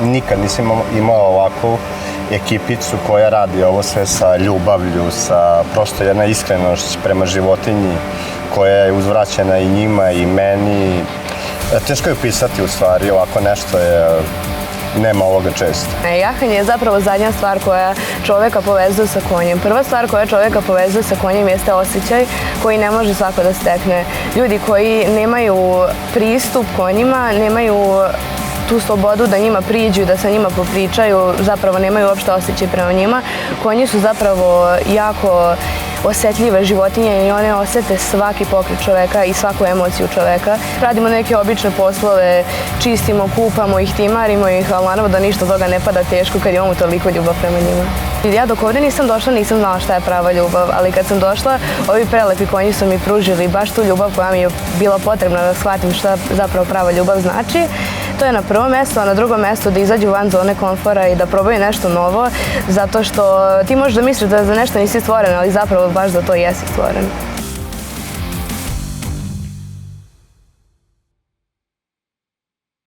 nikad nisam imao ovakvu ekipicu koja radi ovo sve sa ljubavlju, sa prosto jedna iskrenost prema životinji koja je uzvraćena i njima i meni. Teško je upisati u stvari, ovako nešto je, nema ovoga često. Jahanje je zapravo zadnja stvar koja čoveka povezuje sa konjem. Prva stvar koja čoveka povezuje sa konjem jeste osjećaj koji ne može svako da stekne. Ljudi koji nemaju pristup konjima, nemaju tu slobodu da njima priđu i da sa njima popričaju, zapravo nemaju uopšte osjećaj prema njima. Konji su zapravo jako osetljive životinje i one osete svaki pokret čoveka i svaku emociju čoveka. Radimo neke obične poslove, čistimo, kupamo ih, timarimo ih, ali naravno da ništa toga ne pada teško kad imamo toliko ljubav prema njima. Ja dok ovde nisam došla nisam znala šta je prava ljubav, ali kad sam došla, ovi prelepi konji su mi pružili baš tu ljubav koja mi je bila potrebna da shvatim šta zapravo prava ljubav znači. To je na prvo mesto, a na drugo mesto da izađu van zone komfora i da probaju nešto novo, zato što ti možeš da misliš da za nešto nisi stvoren, ali zapravo baš za to jesi stvoren.